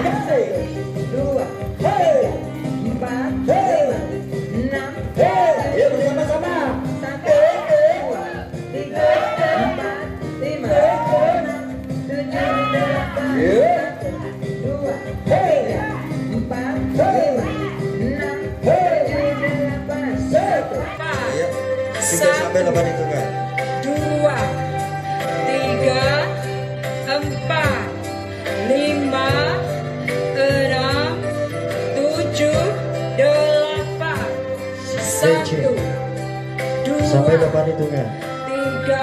dua, tiga, empat, lima, enam, Yuk bersama-sama. satu, dua, tiga, empat, lima, enam, tujuh, delapan, satu, dua, tiga, empat, lima, enam, tujuh, delapan, satu. Ayo, 3 sampai 8 hitungan. 2, 3, 4, 5, 6, 7, 8, 1, 2, Sampai 8 hitungan. 3,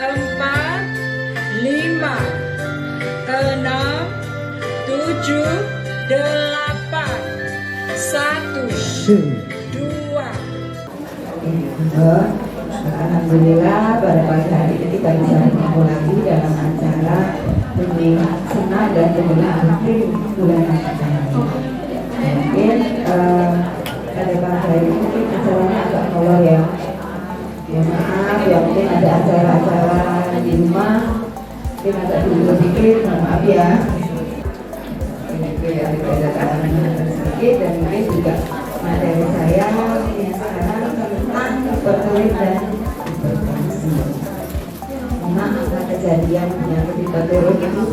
4, 5, 6, 7, 8, 1, 2. Alhamdulillah pada pagi hari ini kita bisa berkumpul lagi dalam acara Benih Senang dan Benih Akhir bulan Ramadan. Mungkin pada pagi hari ini mungkin acaranya agak molor ya. Ya maaf ya, mungkin ada acara-acara di rumah mungkin agak dulu sedikit, maaf ya. Ini ada acara sedikit dan mungkin juga materi saya yang sekarang tentang hipertolik dan hipertensi. Memang ada kejadian penyakit hipertolik itu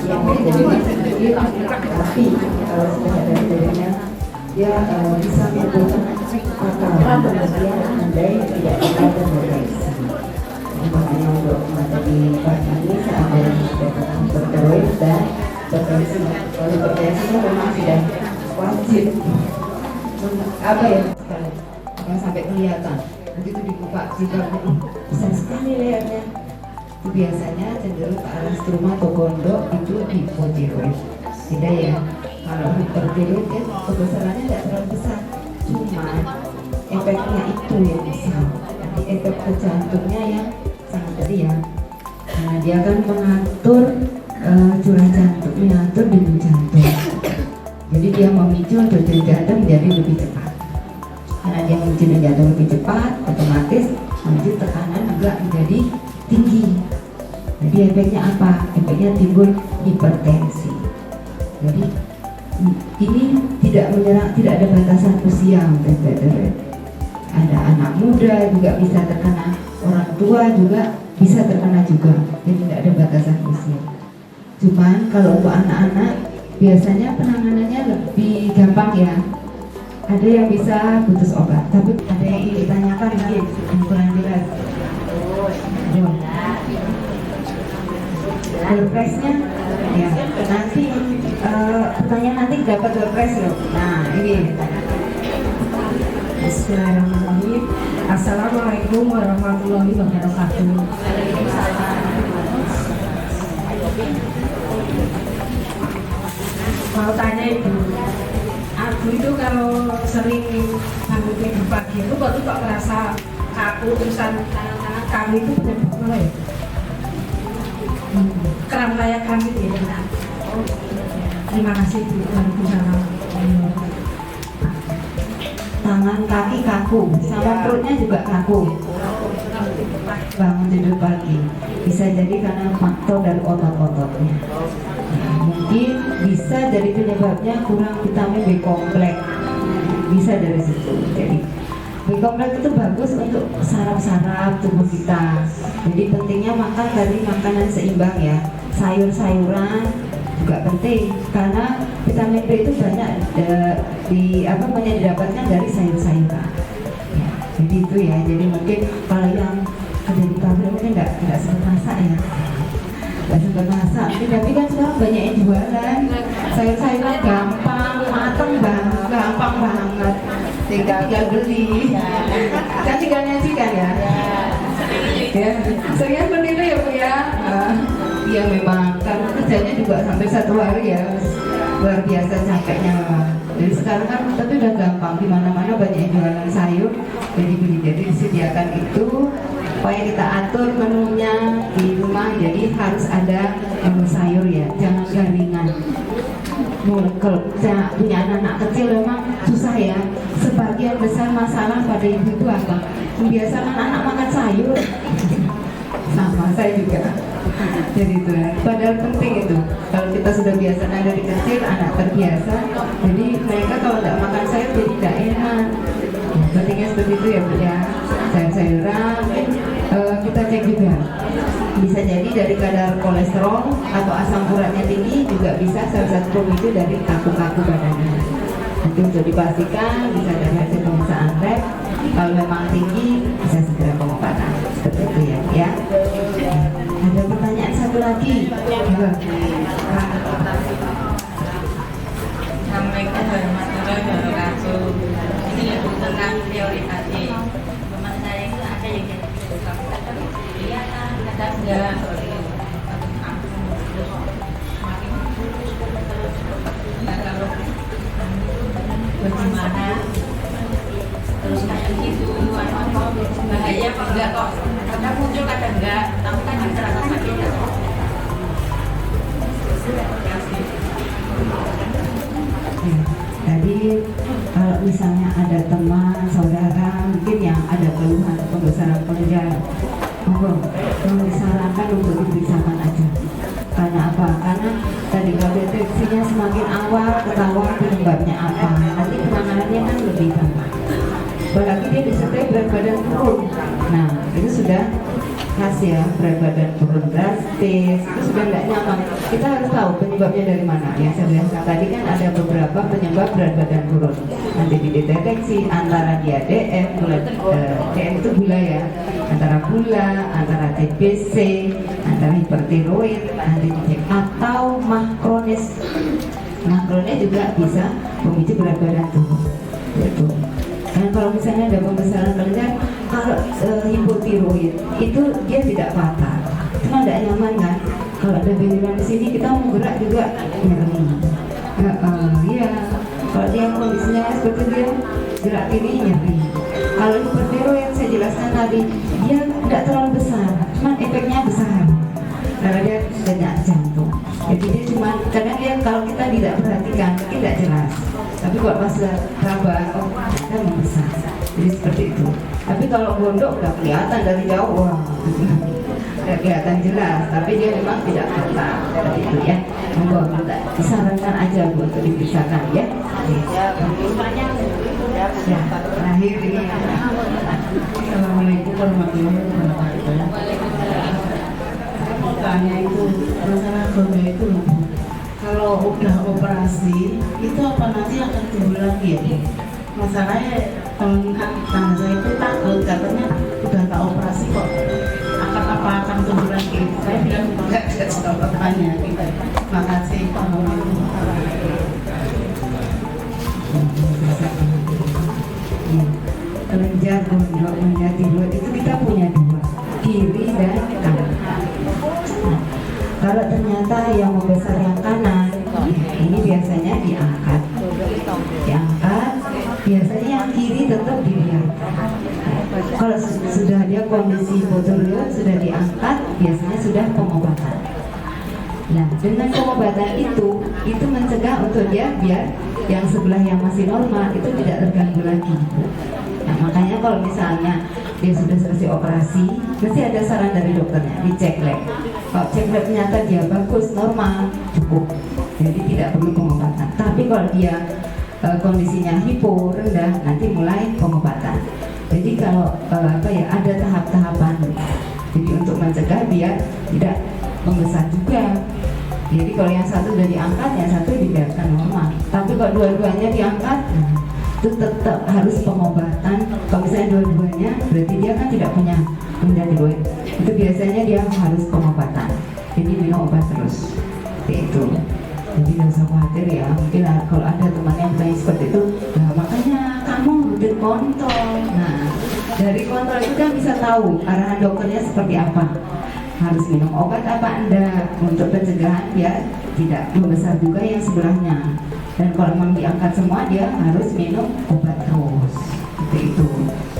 yang menjadi sedikit, tapi kalau sudah ada kejadiannya dia bisa menimbulkan fatal kemudian andai tidak kita terdeteksi. Makanya untuk materi pagi ini saya ambil tentang hipertolik dan hipertensi. Kalau hipertensi itu memang sudah wajib apa ya yang sampai kelihatan nanti itu dibuka juga besar sekali lehernya. Itu biasanya cenderung ke arah struma atau gondok itu hipotiroid. Tidak ya, kalau hipertiroid kan kebesarannya tidak terlalu besar, cuma efeknya itu yang besar. Jadi efek ke jantungnya yang sangat teriak. Nah dia kan mengatur curah jantung, mengatur denyut jantung. Jadi dia memicu denyut jantung menjadi lebih cepat. Karena dia memicu denyut jantung lebih cepat, otomatis memicu tekanan juga menjadi tinggi. Jadi efeknya apa? Efeknya timbul hipertensi. Jadi ini tidak menyerang, tidak ada batasan usia untuk hipertensi. Ada anak muda juga bisa terkena, orang tua juga bisa terkena juga. Jadi tidak ada batasan usia. Cuman kalau untuk anak-anak biasanya penanganannya lebih gampang ya. Ada yang bisa putus obat, tapi ada yang ingin ditanyakan mungkin kurang jelas. Doorpress-nya ya, nanti pertanyaan nanti dapat doorpress loh. Nah ini. Bismillahirrahmanirrahim. Assalamualaikum warahmatullahi wabarakatuh. Mau tanya ibu, aku itu kalau sering bangun tidur pagi itu kok merasa kaku, terusan tangan-tangan kami itu benar-benar ya kram kayak kami gitu ya. Terima kasih Bu. Waalaikumsalam. Tangan kaki kaku, sama perutnya juga kaku. Bangun tidur pagi bisa jadi karena faktor dari otot-ototnya. Nah, mungkin bisa dari penyebabnya kurang vitamin B kompleks, bisa dari situ. Jadi B kompleks itu bagus untuk saraf-saraf tubuh kita. Jadi pentingnya makan dari makanan seimbang ya, sayur-sayuran juga penting karena vitamin B itu banyak banyak didapatkan dari sayur-sayuran. Ya, jadi itu ya. Jadi mungkin kalau yang ada di pabrik mungkin nggak sempat masak ya. Nggak sempat masak, tapi kan sekarang banyak yang jualan sayur-sayuran gampang, mateng banget, gampang banget, tinggal beli, kan tinggal nyajikan ya. Ya, saya menilai ya Bu ya. Iya memang, karena kerjanya juga sampai 1 hari ya, luar biasa capeknya memang. Jadi sekarang kan tapi udah gampang, di mana-mana banyak yang jualan sayur, jadi disediakan itu. Supaya kita atur menunya di rumah, jadi harus ada menu sayur ya, jangan garingan. Kalau punya anak-anak kecil memang susah ya. Sebagian besar masalah pada ibu itu apa? Membiasakan anak makan sayur. Sama saya juga. Jadi itu padahal penting itu. Kalau kita sudah biasa dari kecil, anak terbiasa, jadi mereka kalau tidak makan sayur jadi tidak enak. Pentingnya seperti itu ya Bu ya. Sayur-sayuran kita cek juga. Bisa jadi dari kadar kolesterol atau asam uratnya tinggi, juga bisa salah satu pemicu dari kaku-kaku badannya. Nanti untuk dipastikan bisa dari hasil pemeriksaan lab. Kalau memang tinggi bisa segera pengobatan. Seperti itu ya. Ada pertanyaan satu lagi. Assalamualaikum warahmatullahi wabarakatuh. Ini Ibu tentang teori tadi. Teman saya itu ada yang jadi iya kan, kadang enggak. Nah, kalau bagaimana terus kayak gitu, bahaya apa enggak kok? Kadang muncul kadang enggak, tapi kan yang terasa sakit ya. Jadi kalau misalnya ada teman, saudara mungkin yang ada keluhan pembesaran kelenjar, disarankan untuk diperiksakan aja. Karena apa? Karena tadi kalau deteksinya semakin awal, ketahuan penyebabnya apa, nanti penanganannya kan lebih gampang. Apalagi dia disertai berat badan turun. Nah, itu sudah khas ya, berat badan turun drastis, itu sudah tidak nyaman. Kita harus tahu penyebabnya dari mana. Yang saya bilang tadi kan ada beberapa penyebab berat badan turun. Nanti dideteksi antara dia DM, DM itu gula ya, antara gula, antara TBC, antara hipertiroid, nanti dicek, atau mah kronis. Mah kronis juga bisa memicu berat badan turun. Gitu. Dan kalau misalnya ada pembesaran kelenjar, kalau hipotiroid itu dia tidak fatal, cuma tidak nyaman kan. Kalau ada benjolan di sini kita mau gerak juga nyeri. Iya, kalau dia kondisinya seperti dia gerak kiri nyeri. Kalau hipotiroid yang saya jelaskan tadi, dia tidak terlalu besar, cuma efeknya besar karena dia denyut jantung. Jadi dia cuma kadang dia kalau kita tidak perhatikan tidak jelas. Tapi kalau pas raba, kita membesar. Jadi seperti itu. Tapi kalau gondok udah kelihatan dari jauh, wah, udah kelihatan jelas. Tapi dia memang tidak fatal. Seperti itu ya. Monggo minta disarankan aja Bu untuk dipisahkan ya. Ya, terakhir ini. Assalamualaikum warahmatullahi wabarakatuh. Tanya itu masalah gondok itu kalau udah operasi itu apa nanti akan tumbuh lagi ya? Masalahnya teman saya itu takut katanya udah tak operasi kok akan tumbuh lagi. Saya bilang enggak ada jawabannya. Makasih. Kelenjar gondok tiroid itu kita punya dua, kiri dan kanan. Kalau ternyata yang membesar yang kanan, ini biasanya diangkat. Biasanya yang kiri tetap dibiarkan. Kalau sudah dia kondisi hipotiroid sudah diangkat, biasanya sudah pengobatan. Nah, dengan pengobatan itu mencegah untuk dia biar yang sebelah yang masih normal itu tidak terganggu lagi. Nah, makanya kalau misalnya dia sudah selesai operasi, mesti ada saran dari dokternya, dicek lab. Kalau cek lab ternyata dia bagus, normal, cukup. Jadi tidak perlu pengobatan. Tapi kalau dia kondisinya hipo, rendah, nanti mulai pengobatan. Jadi kalau ada tahap-tahapan. Jadi untuk mencegah biar tidak membesar juga. Jadi kalau yang satu sudah diangkat, yang satu dibiarkan normal. Tapi kalau dua-duanya diangkat, itu tetap harus pengobatan. Kalau misalnya dua-duanya, berarti dia kan tidak punya tiroid. Itu biasanya dia harus pengobatan. Jadi minum obat terus. Seperti itu. Jadi nggak usah khawatir ya. Mungkin kalau ada teman yang bertanya seperti itu, nah makanya kamu rutin kontrol. Nah, dari kontrol itu kan bisa tahu arahan dokternya seperti apa. Harus minum obat apa enggak untuk pencegahan ya tidak membesar juga yang sebelahnya. Dan kalau memang diangkat semua, dia harus minum obat terus. Seperti itu.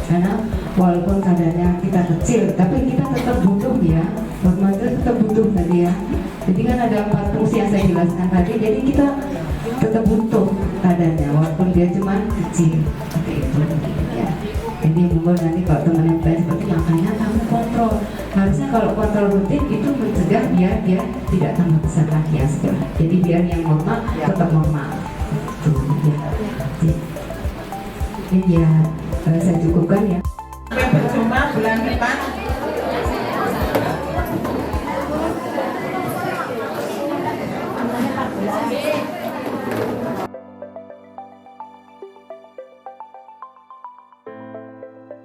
Karena walaupun kadarnya kita kecil, tapi kita tetap butuh ya. Hormon itu tetap butuh tadi ya. Jadi kan ada 4 fungsi yang saya jelaskan tadi. Jadi kita tetap butuh kadarnya, walaupun dia cuma kecil. Seperti itu. Ya. Jadi monggo nanti kalau teman yang lain seperti makanya kamu kontrol. Harusnya kalau kontrol rutin itu mencegah biar dia tidak tambah besar lagi ya setelah. Jadi biar yang normal tetap normal. Ya, saya cukupkan ya. Sampai berjumpa bulan depan.